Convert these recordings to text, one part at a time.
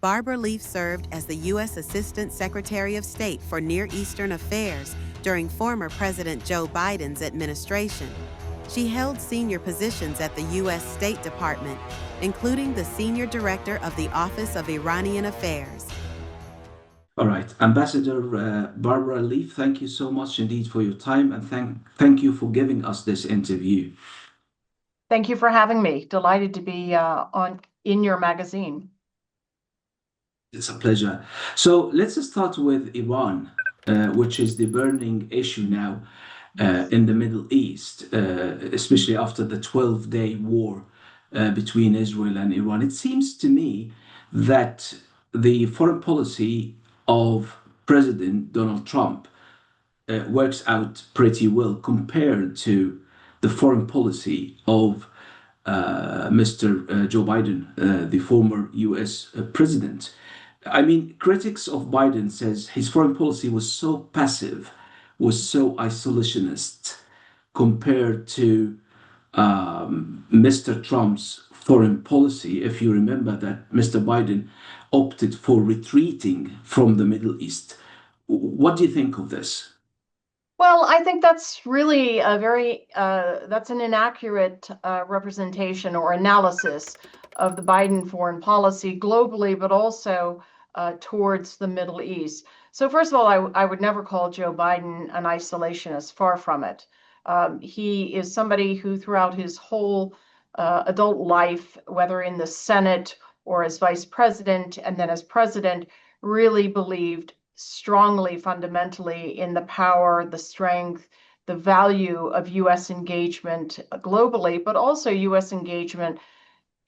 Barbara Leaf served as the U.S. Assistant Secretary of State for Near Eastern Affairs during former President Joe Biden's administration. She held senior positions at the U.S. State Department, including the Senior Director of the Office of Iranian Affairs. All right, Ambassador Barbara Leaf, thank you so much indeed for your time, and thank you for giving us this interview. Thank you for having me. Delighted to be in your magazine. It's a pleasure. So let's start with Iran, which is the burning issue now in the Middle East, especially after the 12-day war between Israel and Iran. It seems to me that the foreign policy of President Donald Trump works out pretty well compared to the foreign policy of Mr. Joe Biden, the former US president. I mean, critics of Biden says his foreign policy was so passive, was so isolationist compared to Mr. Trump's foreign policy. If you remember that Mr. Biden opted for retreating from the Middle East. What do you think of this? Well, I think that's really that's an inaccurate representation or analysis of the Biden foreign policy globally, but also towards the Middle East. So first of all, I would never call Joe Biden an isolationist, far from it. He is somebody who throughout his whole adult life, whether in the Senate or as vice president and then as president, really believed strongly, fundamentally in the power, the strength, the value of U.S. engagement globally, but also U.S. engagement,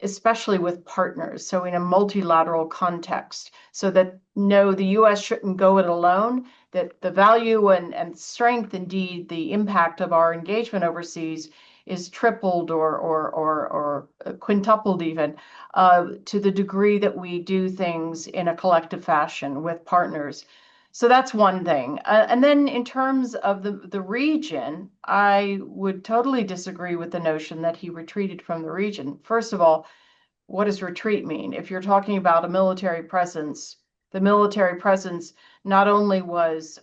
especially with partners. So in a multilateral context, so that no, the U.S. shouldn't go it alone, that the value and strength, indeed, the impact of our engagement overseas is tripled or quintupled even to the degree that we do things in a collective fashion with partners. So that's one thing. And then in terms of the region, I would totally disagree with the notion that he retreated from the region. First of all, what does retreat mean? If you're talking about a military presence, the military presence not only was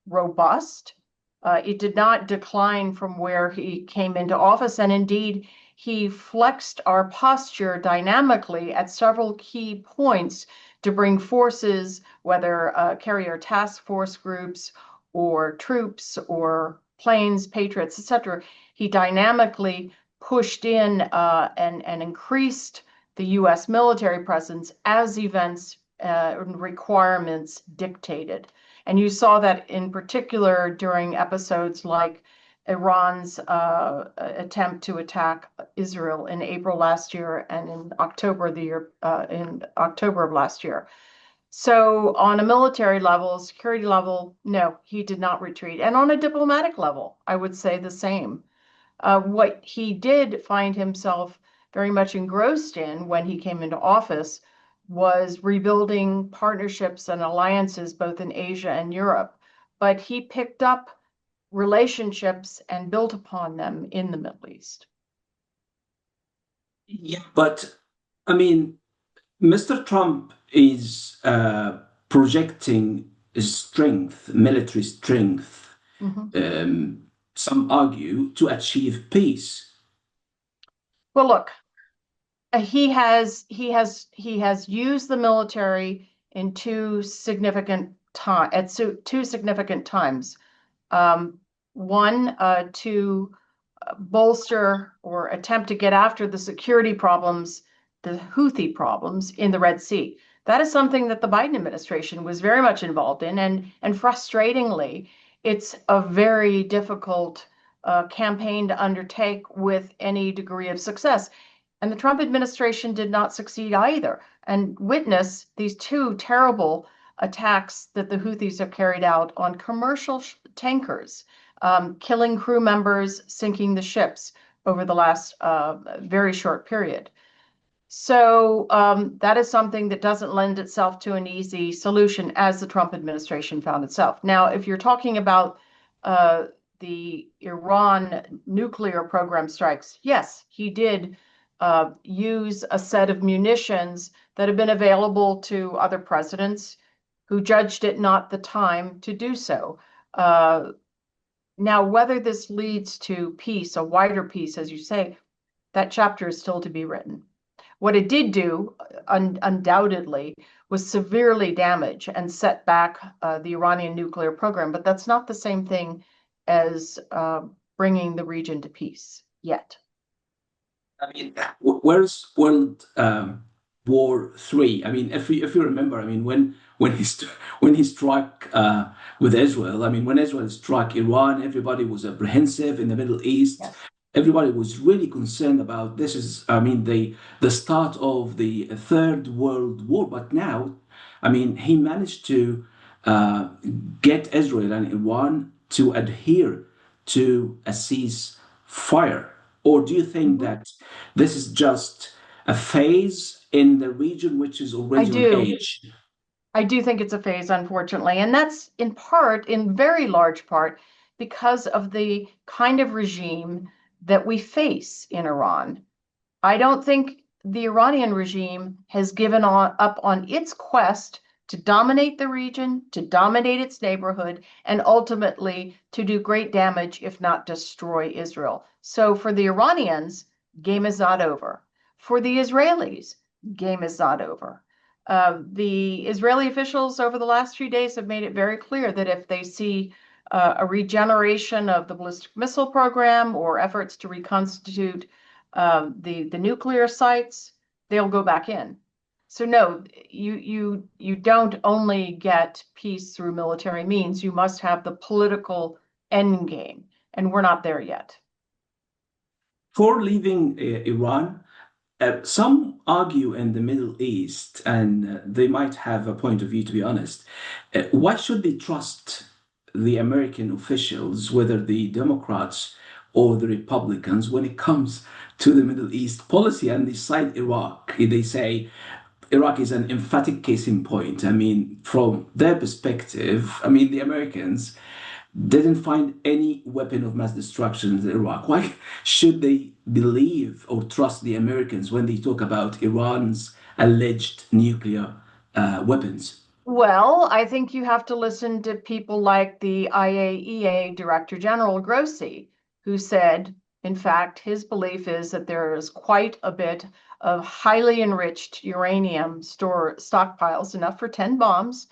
robust, it did not decline from where he came into office, and indeed he flexed our posture dynamically at several key points to bring forces, whether carrier task force groups or troops or planes, Patriots, etc. He dynamically pushed in and increased the U.S. military presence as events and requirements dictated. And you saw that in particular during episodes like Iran's attempt to attack Israel in April last year and in October of last year. So on a military level, security level, no, he did not retreat. And on a diplomatic level, I would say the same. What he did find himself very much engrossed in when he came into office was rebuilding partnerships and alliances both in Asia and Europe. But he picked up relationships and built upon them in the Middle East. Yeah, but I mean, Mr. Trump is projecting strength, military strength, some argue, to achieve peace. Well, look, he has used the military in two significant times. One, to bolster or attempt to get after the security problems, the Houthi problems in the Red Sea. That is something that the Biden administration was very much involved in, and frustratingly, it's a very difficult campaign to undertake with any degree of success. And the Trump administration did not succeed either. And witness these two terrible attacks that the Houthis have carried out on commercial tankers, killing crew members, sinking the ships over the last very short period. So that is something that doesn't lend itself to an easy solution, as the Trump administration found itself. Now, if you're talking about the Iran nuclear program strikes, yes, he did use a set of munitions that have been available to other presidents who judged it not the time to do so. Now, whether this leads to peace, a wider peace, as you say, that chapter is still to be written. What it did do, undoubtedly, was severely damage and set back the Iranian nuclear program, but that's not the same thing as bringing the region to peace yet. I mean, where's World War III? I mean, if you remember, I mean, when he struck with Israel, I mean, when Israel struck Iran, everybody was apprehensive in the Middle East. Yes. Everybody was really concerned about this is, I mean, the start of the Third World War. But now, I mean, he managed to get Israel and Iran to adhere to a ceasefire. Or do you think that this is just a phase in the region which is already on age? I do think it's a phase, unfortunately, and that's in part, in very large part, because of the kind of regime that we face in Iran. I don't think the Iranian regime has given up on its quest to dominate the region, to dominate its neighborhood, and ultimately to do great damage, if not destroy Israel. So for the Iranians, game is not over. For the Israelis, game is not over. The Israeli officials over the last few days have made it very clear that if they see a regeneration of the ballistic missile program or efforts to reconstitute the nuclear sites, they'll go back in. So no, you don't only get peace through military means. You must have the political end game, and we're not there yet. For leaving Iran, some argue in the Middle East, and they might have a point of view, to be honest. Why should they trust the American officials, whether the Democrats or the Republicans, when it comes to the Middle East policy? And they cite Iraq. They say Iraq is an emphatic case in point. I mean, from their perspective, I mean, the Americans didn't find any weapon of mass destruction in Iraq. Why should they believe or trust the Americans when they talk about Iran's alleged nuclear weapons? Well, I think you have to listen to people like the IAEA Director General Grossi, who said, in fact, his belief is that there is quite a bit of highly enriched uranium stockpiles, enough for 10 bombs.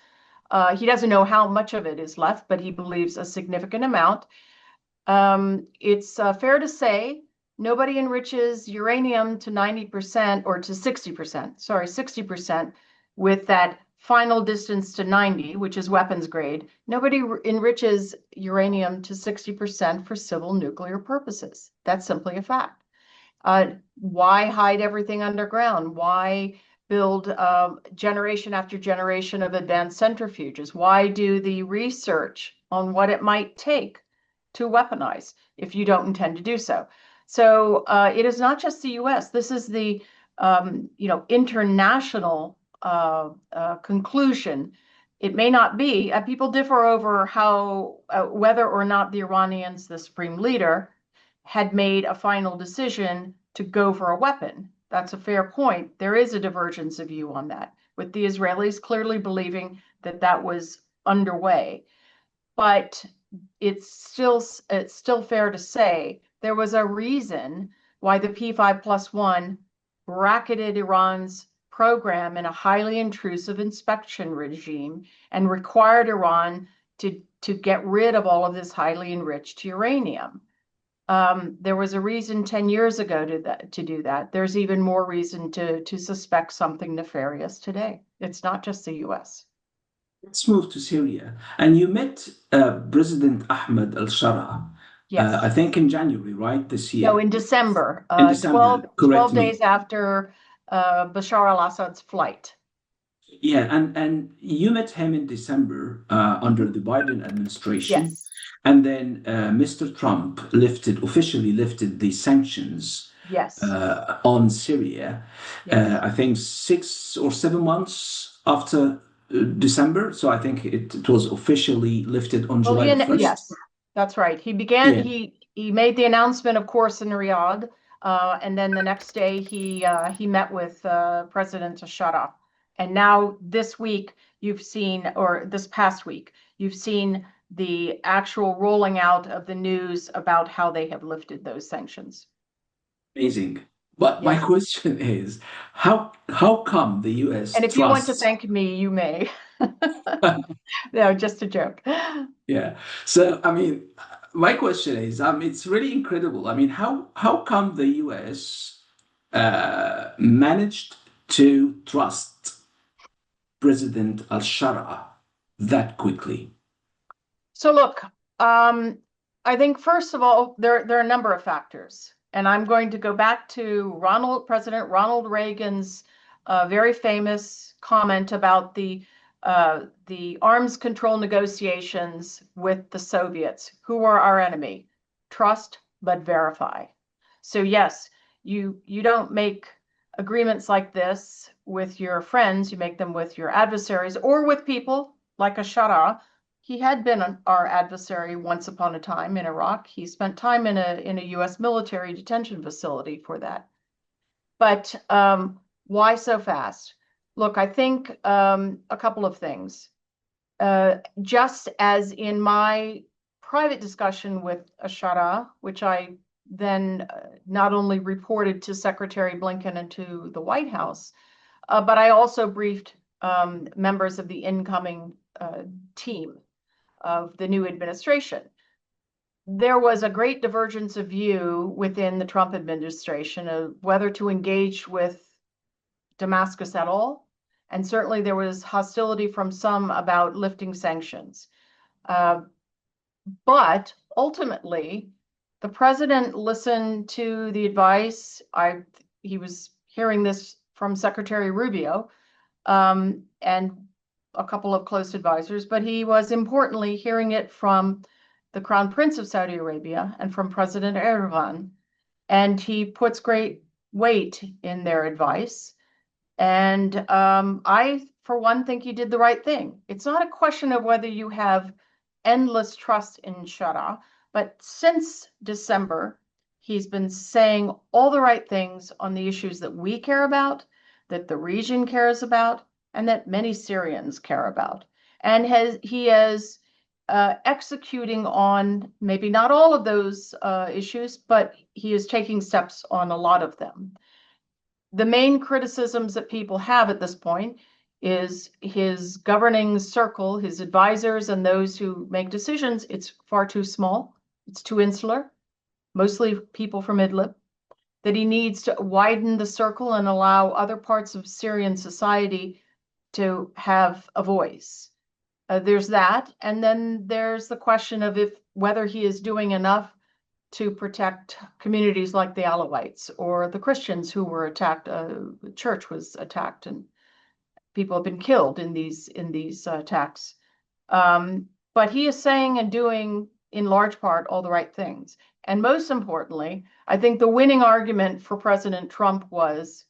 He doesn't know how much of it is left, but he believes a significant amount. It's fair to say nobody enriches uranium to 90% or to 60%, sorry, 60% with that final distance to 90, which is weapons grade. Nobody enriches uranium to 60% for civil nuclear purposes. That's simply a fact. Why hide everything underground? Why build generation after generation of advanced centrifuges? Why do the research on what it might take to weaponize if you don't intend to do so? So it is not just the U.S. This is the international conclusion. It may not be. People differ over how whether or not the Iranians, the supreme leader, had made a final decision to go for a weapon. That's a fair point. There is a divergence of view on that, with the Israelis clearly believing that that was underway. But it's still fair to say there was a reason why the P5+1 bracketed Iran's program in a highly intrusive inspection regime and required Iran to get rid of all of this highly enriched uranium. There was a reason 10 years ago to do that. There's even more reason to suspect something nefarious today. It's not just the US. Let's move to Syria. And you met President Ahmed al-Shara, Yes. I think in January, right, this year? No, in December. In December, 12 days after Bashar al-Assad's flight. Yeah, and you met him in December under the Biden administration. Yes. And then Mr. Trump officially lifted the sanctions Yes. on Syria, Yes. I think 6 or 7 months after December. So I think it was officially lifted on July 1st. Yes, that's right. He began, Yeah. he made the announcement, of course, in Riyadh And then the next day he met with President Ashara. And now this week you've seen, or this past week, you've seen the actual rolling out of the news about how they have lifted those sanctions. Amazing. But my Yes. question is, how come the U.S. And if you want to trusts? thank me, you may. No, just a joke. Yeah. So, I mean, my question is, it's really incredible. I mean, how come the U.S. Managed to trust President al-Shara that quickly? So look, I think first of all, there are a number of factors, and I'm going to go back to President Ronald Reagan's very famous comment about the arms control negotiations with the Soviets, who were our enemy. Trust but verify. So yes, you don't make agreements like this with your friends. You make them with your adversaries or with people like Ashara. He had been our adversary once upon a time in Iraq. He spent time in a U.S. military detention facility for that. But why so fast? Look, I think a couple of things. Just as in my private discussion with Ashara, which I then not only reported to Secretary Blinken and to the White House, but I also briefed members of the incoming team of the new administration. There was a great divergence of view within the Trump administration of whether to engage with Damascus at all. And certainly there was hostility from some about lifting sanctions. But ultimately, the president listened to the advice. He was hearing this from Secretary Rubio and a couple of close advisors, but he was importantly hearing it from the Crown Prince of Saudi Arabia and from President Erdogan. And he puts great weight in their advice. And I, for one, think he did the right thing. It's not a question of whether you have endless trust in Shara, but since December, he's been saying all the right things on the issues that we care about, that the region cares about, and that many Syrians care about. And he is executing on maybe not all of those issues, but he is taking steps on a lot of them. The main criticisms that people have at this point is his governing circle, his advisors, and those who make decisions. It's far too small. It's too insular, mostly people from Idlib, that he needs to widen the circle and allow other parts of Syrian society to have a voice. There's that. And then there's the question of whether he is doing enough to protect communities like the Alawites or the Christians who were attacked. The church was attacked and people have been killed in these attacks. But he is saying and doing, in large part, all the right things. And most importantly, I think the winning argument for President Trump was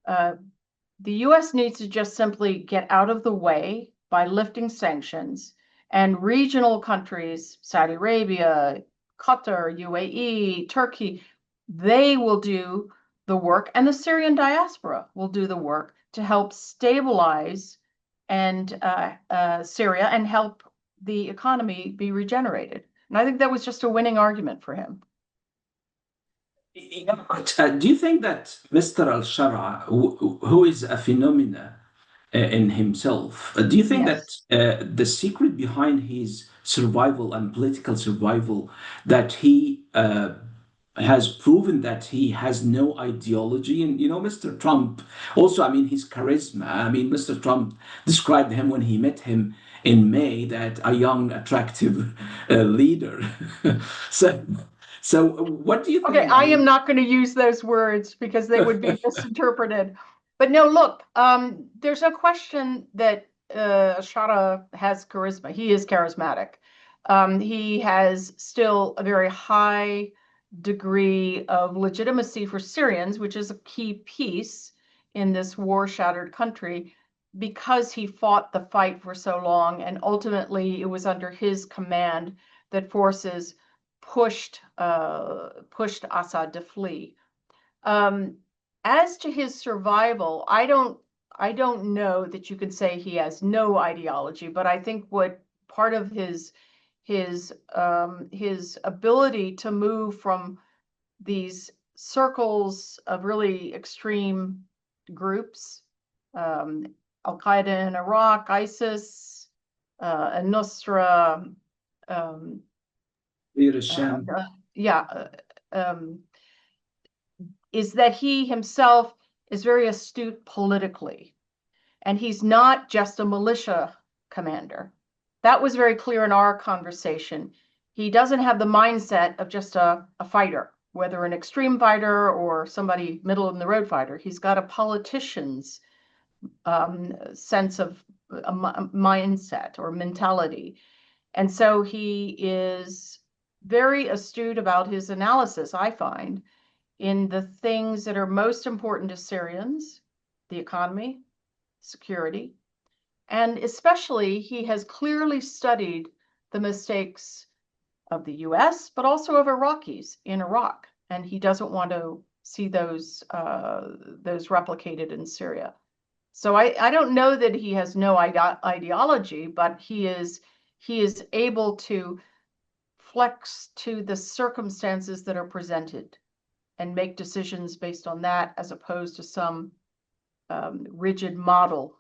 the U.S. needs to just simply get out of the way by lifting sanctions, and regional countries, Saudi Arabia, Qatar, UAE, Turkey, they will do the work, and the Syrian diaspora will do the work to help stabilize Syria and help the economy be regenerated. And I think that was just a winning argument for him. Do you think that Mr. al-Shara, who is a phenomenon in himself, do you think Yes. that the secret behind his survival and political survival, that he has proven that he has no ideology? And, Mr. Trump, also, I mean, his charisma. I mean, Mr. Trump described him when he met him in May, that a young, attractive leader. So what do you think? Okay, I am not going to use those words because they would be misinterpreted. But no, look, there's no question that Shara has charisma. He is charismatic. He has still a very high degree of legitimacy for Syrians, which is a key piece in this war-shattered country, because he fought the fight for so long, and ultimately it was under his command that forces pushed Assad to flee. As to his survival, I don't know that you can say he has no ideology, but I think what part of his ability to move from these circles of really extreme groups, Al-Qaeda in Iraq, ISIS, al-Nusra, is that he himself is very astute politically, and he's not just a militia commander. That was very clear in our conversation. He doesn't have the mindset of just a fighter, whether an extreme fighter or somebody middle of the road fighter. He's got a politician's sense of a mindset or mentality. And so he is very astute about his analysis, I find, in the things that are most important to Syrians: the economy, security, and especially he has clearly studied the mistakes of the US, but also of Iraqis in Iraq, and he doesn't want to see those replicated in Syria. So I don't know that he has no ideology, but he is able to flex to the circumstances that are presented and make decisions based on that, as opposed to some rigid model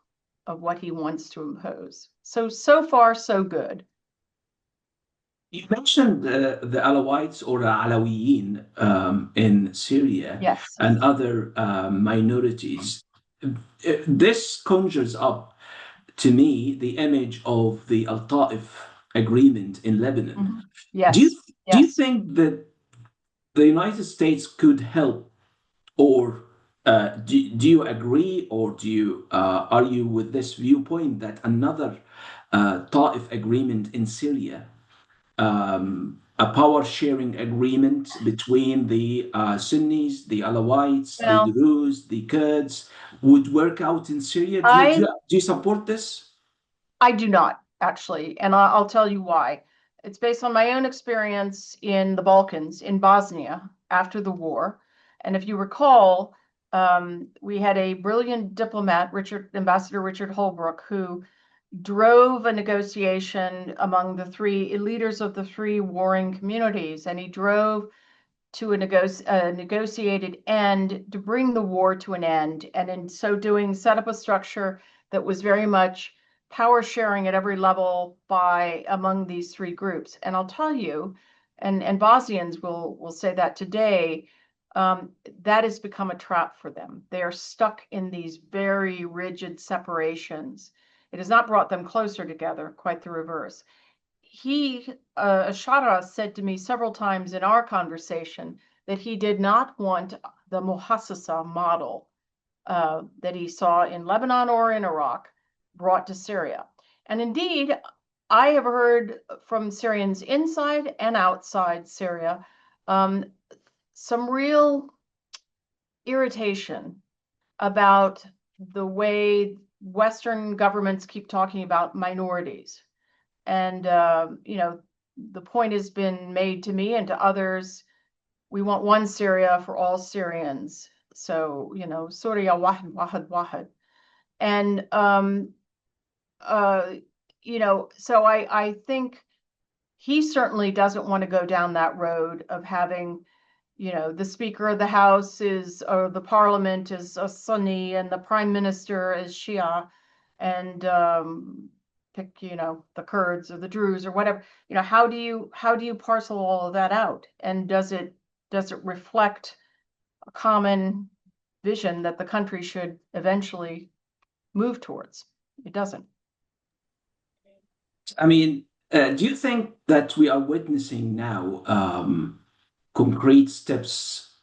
of what he wants to impose. So far, so good. You mentioned the Alawites or Alawiyin in Syria, yes, and other minorities. This conjures up to me the image of the Al-Ta'if agreement in Lebanon. Mm-hmm. Yes. Do you think that the United States could help, or do you agree, or do you are you with this viewpoint that another Ta'if agreement in Syria, a power sharing agreement between the Sunnis, the Alawites, the Druze, the Kurds, would work out in Syria? Do you support this? I do not, actually, and I'll tell you why. It's based on my own experience in the Balkans, in Bosnia, after the war. And if you recall, we had a brilliant diplomat, Ambassador Richard Holbrooke, who drove a negotiation among the three leaders of the three warring communities, and he drove to a negotiated end to bring the war to an end, and in so doing set up a structure that was very much power sharing at every level among these three groups. And I'll tell you, and Bosnians will say that today, that has become a trap for them. They are stuck in these very rigid separations. It has not brought them closer together, quite the reverse. Shara said to me several times in our conversation that he did not want the Muhassasa model that he saw in Lebanon or in Iraq brought to Syria. And indeed, I have heard from Syrians inside and outside Syria some real irritation about the way Western governments keep talking about minorities. And, the point has been made to me and to others, we want one Syria for all Syrians. So, Surya wahid, wahid, wahid. And, so I think he certainly doesn't want to go down that road of having, the Speaker of the House or the Parliament is a Sunni and the Prime Minister is Shia, and pick, the Kurds or the Druze or whatever. How do you parcel all of that out? And does it reflect a common vision that the country should eventually move towards? It doesn't. I mean, do you think that we are witnessing now concrete steps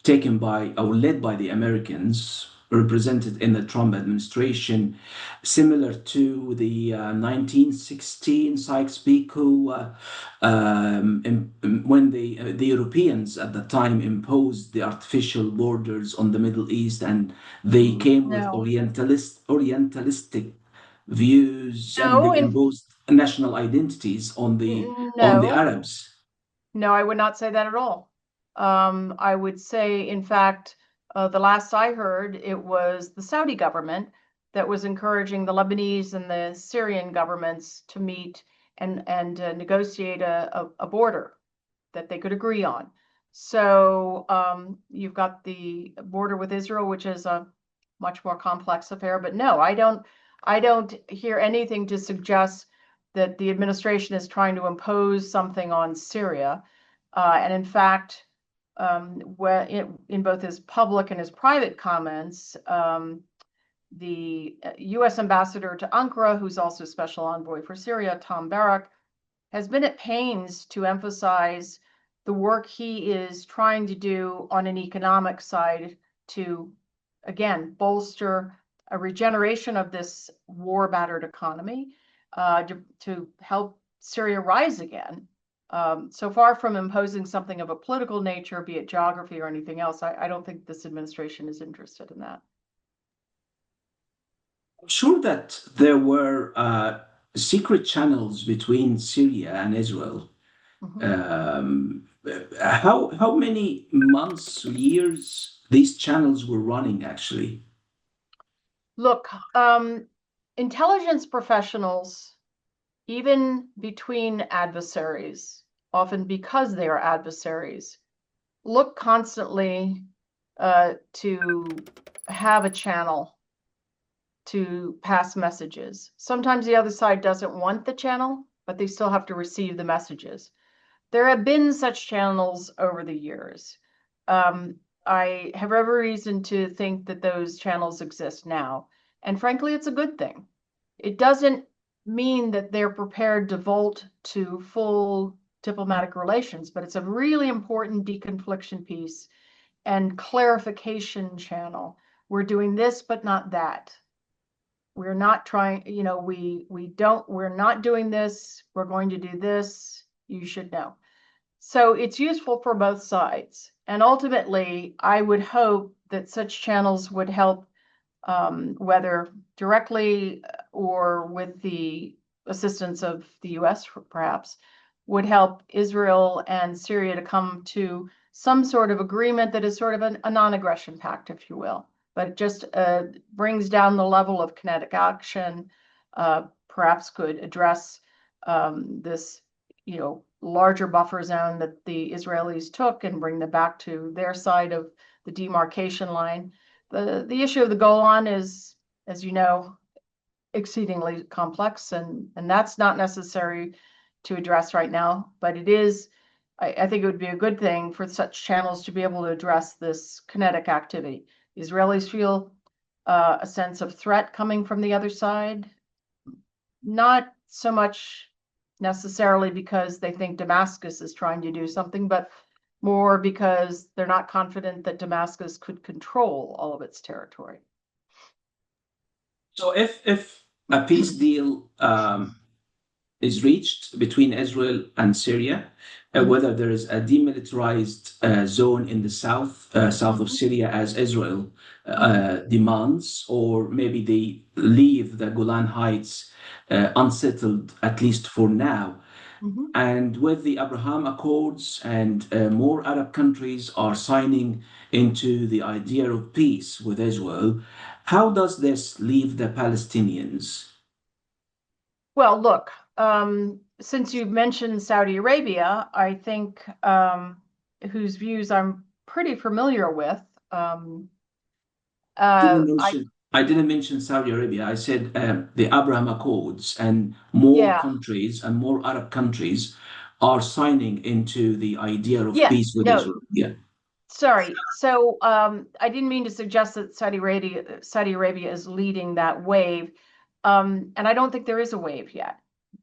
taken by or led by the Americans, represented in the Trump administration, similar to the 1916 Sykes-Picot, when the Europeans at the time imposed the artificial borders on the Middle East, and they came with Orientalistic views, and they imposed national identities on the Arabs. No, I would not say that at all. I would say, in fact, the last I heard, it was the Saudi government that was encouraging the Lebanese and the Syrian governments to meet and negotiate a border that they could agree on. So you've got the border with Israel, which is a much more complex affair. But no, I don't hear anything to suggest that the administration is trying to impose something on Syria. And in fact, in both his public and his private comments, the U.S. ambassador to Ankara, who's also special envoy for Syria, Tom Barak, has been at pains to emphasize the work he is trying to do on an economic side to, again, bolster a regeneration of this war-battered economy, to help Syria rise again. So far from imposing something of a political nature, be it geography or anything else, I don't think this administration is interested in that. I'm sure that there were secret channels between Syria and Israel. How many months, years these channels were running actually? Look, intelligence professionals, even between adversaries, often because they are adversaries, look constantly to have a channel to pass messages. Sometimes the other side doesn't want the channel, but they still have to receive the messages. There have been such channels over the years. I have every reason to think that those channels exist now. And frankly, it's a good thing. It doesn't mean that they're prepared to vault to full diplomatic relations, but it's a really important deconfliction piece and clarification channel. We're doing this, but not that. We're not trying, we're not doing this. We're going to do this. You should know. So it's useful for both sides. And ultimately, I would hope that such channels would help, whether directly or with the assistance of the US, perhaps, would help Israel and Syria to come to some sort of agreement that is sort of a non-aggression pact, if you will. But it just brings down the level of kinetic action, perhaps could address this, larger buffer zone that the Israelis took and bring them back to their side of the demarcation line. The issue of the Golan is, as you know, exceedingly complex, and that's not necessary to address right now. But it is, I think it would be a good thing for such channels to be able to address this kinetic activity. The Israelis feel a sense of threat coming from the other side, not so much necessarily because they think Damascus is trying to do something, but more because they're not confident that Damascus could control all of its territory. So if a peace deal is reached between Israel and Syria, whether there is a demilitarized zone in the south of Syria as Israel demands, or maybe they leave the Golan Heights unsettled, at least for now. And with the Abraham Accords and more Arab countries are signing into the idea of peace with Israel, how does this leave the Palestinians? Well, look, since you've mentioned Saudi Arabia, I think whose views I'm pretty familiar with. I didn't mention Saudi Arabia. I said the Abraham Accords, and more countries and more Arab countries are signing into the idea of peace with Israel. Yeah. Sorry. So I didn't mean to suggest that Saudi Arabia is leading that wave. And I don't think there is a wave yet.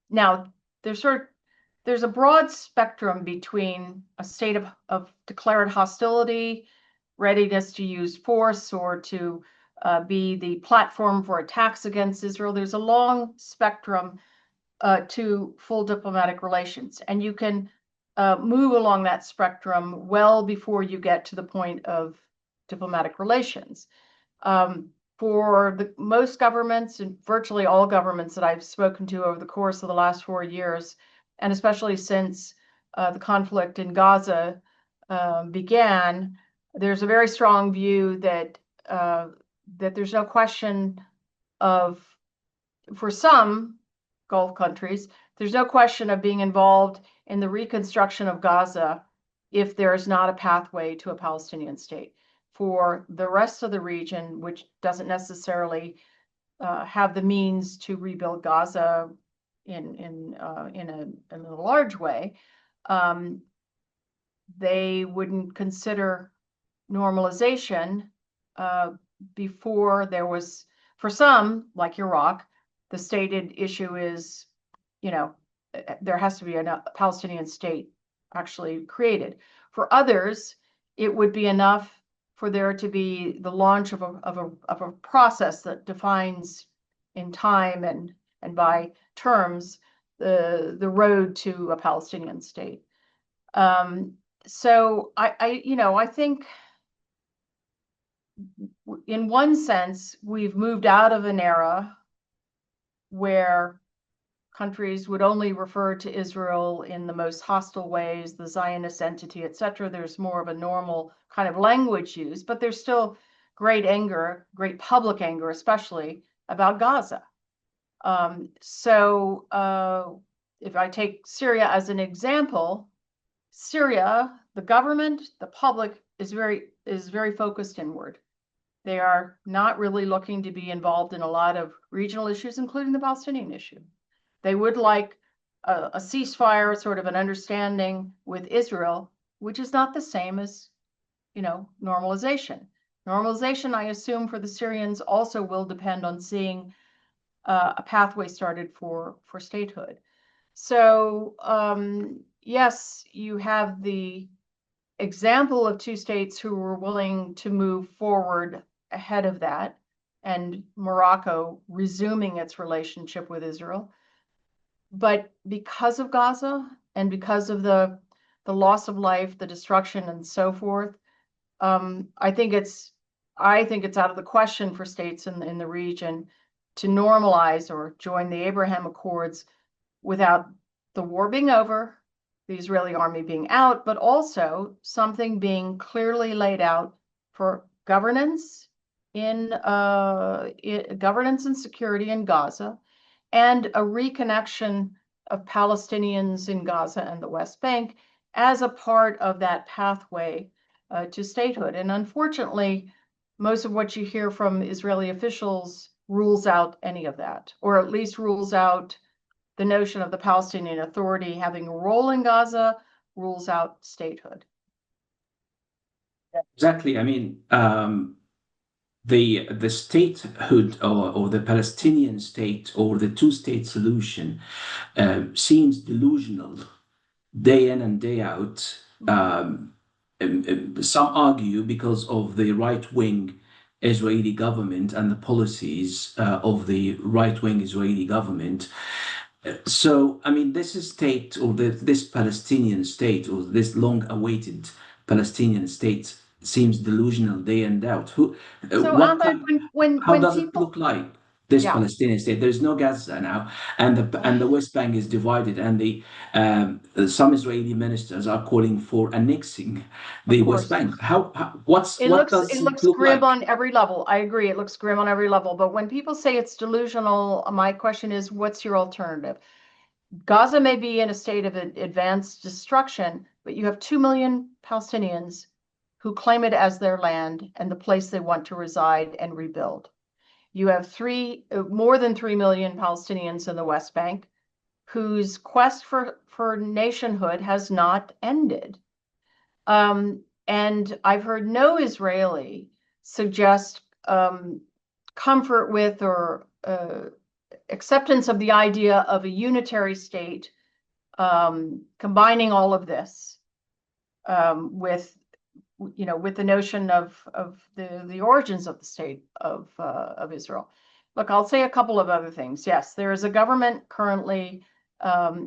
Now, there's a broad spectrum between a state of declared hostility, readiness to use force, or to be the platform for attacks against Israel. There's a long spectrum to full diplomatic relations. And you can move along that spectrum well before you get to the point of diplomatic relations. For most governments, and virtually all governments that I've spoken to over the course of the last 4 years, and especially since the conflict in Gaza began, there's a very strong view that there's no question of, for some Gulf countries, there's no question of being involved in the reconstruction of Gaza if there is not a pathway to a Palestinian state. For the rest of the region, which doesn't necessarily have the means to rebuild Gaza in a large way, they wouldn't consider normalization before there was, for some, like Iraq, the stated issue is, there has to be a Palestinian state actually created. For others, it would be enough for there to be the launch of a process that defines in time and by terms the road to a Palestinian state. So I think in one sense, we've moved out of an era where countries would only refer to Israel in the most hostile ways, the Zionist entity, etc. There's more of a normal kind of language use, but there's still great anger, great public anger, especially about Gaza. If I take Syria as an example, Syria, the government, the public is very focused inward. They are not really looking to be involved in a lot of regional issues, including the Palestinian issue. They would like a ceasefire, sort of an understanding with Israel, which is not the same as, normalization. Normalization, I assume, for the Syrians also will depend on seeing a pathway started for statehood. So yes, you have the example of two states who were willing to move forward ahead of that, and Morocco resuming its relationship with Israel. But because of Gaza and because of the loss of life, the destruction, and so forth, I think it's out of the question for states in the region to normalize or join the Abraham Accords without the war being over, the Israeli army being out, but also something being clearly laid out for governance governance and security in Gaza, and a reconnection of Palestinians in Gaza and the West Bank as a part of that pathway to statehood. And unfortunately, most of what you hear from Israeli officials rules out any of that, or at least rules out the notion of the Palestinian Authority having a role in Gaza, rules out statehood. Exactly. I mean, the statehood or the Palestinian state or the two-state solution seems delusional day in and day out. Some argue because of the right-wing Israeli government and the policies of the right-wing Israeli government. So, I mean, this state or this Palestinian state or this long-awaited Palestinian state seems delusional day and out. How does it look like, this Palestinian state? There's no Gaza now, and the West Bank is divided, and some Israeli ministers are calling for annexing the West Bank. It looks grim like? on every level. I agree, it looks grim on every level. But when people say it's delusional, my question is, what's your alternative? Gaza may be in a state of advanced destruction, but you have 2 million Palestinians who claim it as their land and the place they want to reside and rebuild. You have more than 3 million Palestinians in the West Bank whose quest for nationhood has not ended. And I've heard no Israeli suggest comfort with or acceptance of the idea of a unitary state, combining all of this with the notion of the origins of the state of Israel. Look, I'll say a couple of other things. Yes, there is a government currently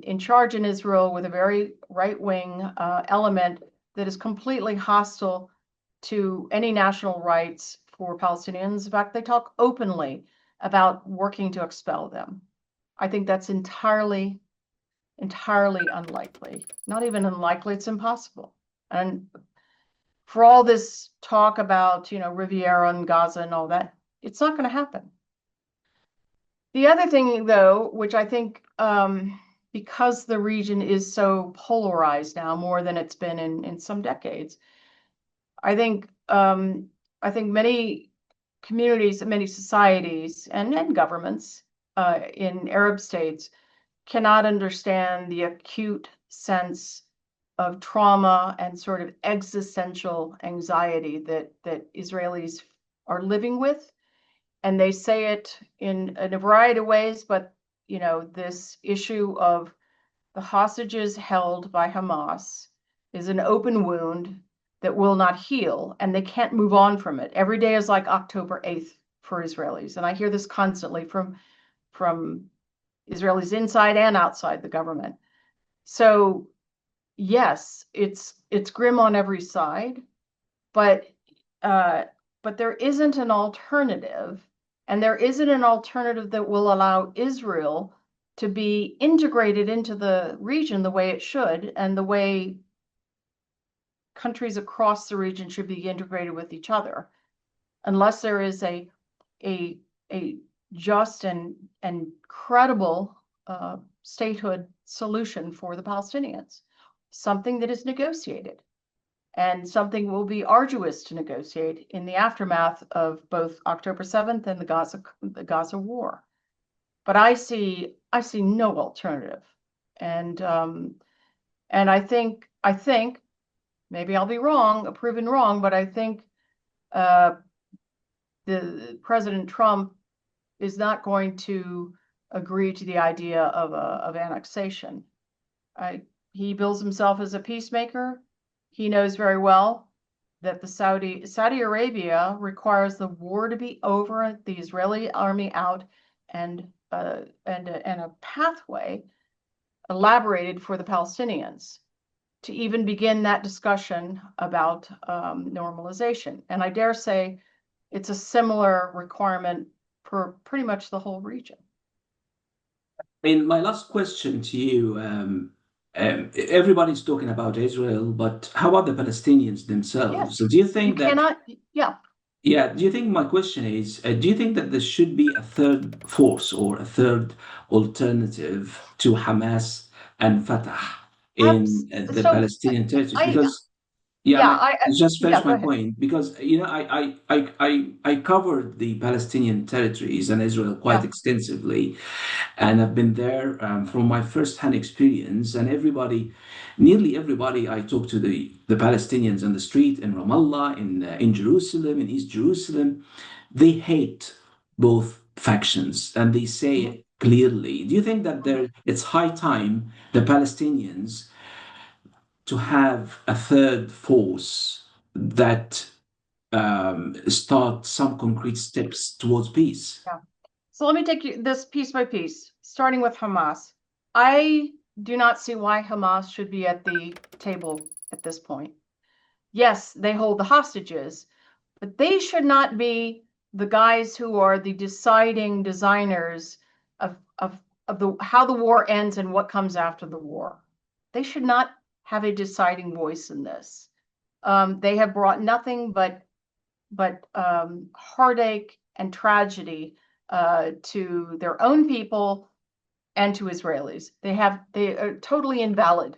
in charge in Israel with a very right-wing element that is completely hostile to any national rights for Palestinians. In fact, they talk openly about working to expel them. I think that's entirely entirely unlikely. Not even unlikely, it's impossible. And for all this talk about, Riviera and Gaza and all that, it's not going to happen. The other thing, though, which I think, because the region is so polarized now, more than it's been in some decades, I think many communities, many societies, and governments in Arab states cannot understand the acute sense of trauma and sort of existential anxiety that Israelis are living with. And they say it in a variety of ways, but this issue of the hostages held by Hamas is an open wound that will not heal, and they can't move on from it. Every day is like October 8th for Israelis, and I hear this constantly from Israelis inside and outside the government. So yes, it's grim on every side, but there isn't an alternative. And there isn't an alternative that will allow Israel to be integrated into the region the way it should, and the way countries across the region should be integrated with each other, unless there is a just and credible statehood solution for the Palestinians, something that is negotiated. And something will be arduous to negotiate in the aftermath of both October 7th and the Gaza war. But I see no alternative. And I think maybe I'll be wrong, proven wrong, but I think the President Trump is not going to agree to the idea of annexation. He bills himself as a peacemaker. He knows very well that the Saudi Arabia requires the war to be over, the Israeli army out, and a pathway elaborated for the Palestinians to even begin that discussion about normalization. And I dare say it's a similar requirement for pretty much the whole region. My last question to you. Everybody's talking about Israel, but how about the Palestinians themselves? Yes. So do you think do you think, my question is, do you think that there should be a third force or a third alternative to Hamas and Fatah in the Palestinian territories? Because I just finished my point, because I covered the Palestinian territories and Israel quite extensively, and I've been there from my first-hand experience. And nearly everybody I talk to, the Palestinians on the street in Ramallah, in Jerusalem, in East Jerusalem, they hate both factions, and they say it clearly. Do you think that it's high time the Palestinians to have a third force that start some concrete steps towards peace? Yeah. So let me take this piece by piece, starting with Hamas. I do not see why Hamas should be at the table at this point. Yes, they hold the hostages, but they should not be the guys who are the deciding designers of how the war ends and what comes after the war. They should not have a deciding voice in this. They have brought nothing but heartache and tragedy to their own people and to Israelis. They are totally invalid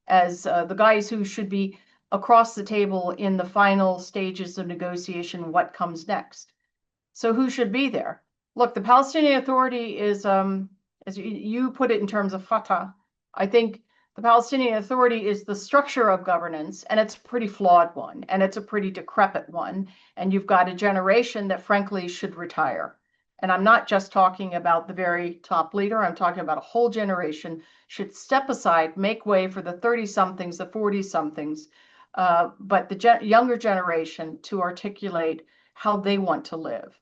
as the guys who should be across the table in the final stages of negotiation. What comes next? So who should be there? Look, the Palestinian Authority is, as you put it in terms of Fatah, I think the Palestinian Authority is the structure of governance, and it's a pretty flawed one, and it's a pretty decrepit one. And you've got a generation that frankly should retire. And I'm not just talking about the very top leader. I'm talking about a whole generation should step aside, make way for the 30-somethings, the 40-somethings, but the younger generation to articulate how they want to live.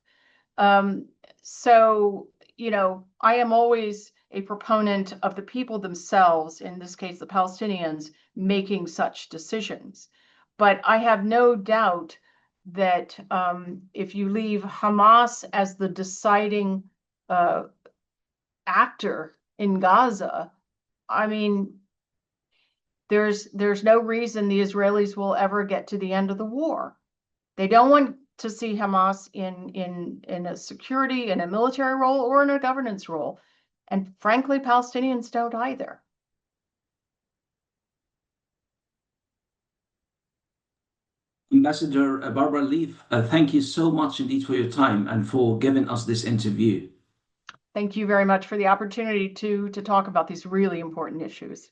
So, I am always a proponent of the people themselves, in this case, the Palestinians, making such decisions. But I have no doubt that if you leave Hamas as the deciding actor in Gaza, I mean, there's no reason the Israelis will ever get to the end of the war. They don't want to see Hamas in a security, in a military role, or in a governance role. And frankly, Palestinians don't either. Ambassador Barbara Leaf, thank you so much indeed for your time and for giving us this interview. Thank you very much for the opportunity to talk about these really important issues.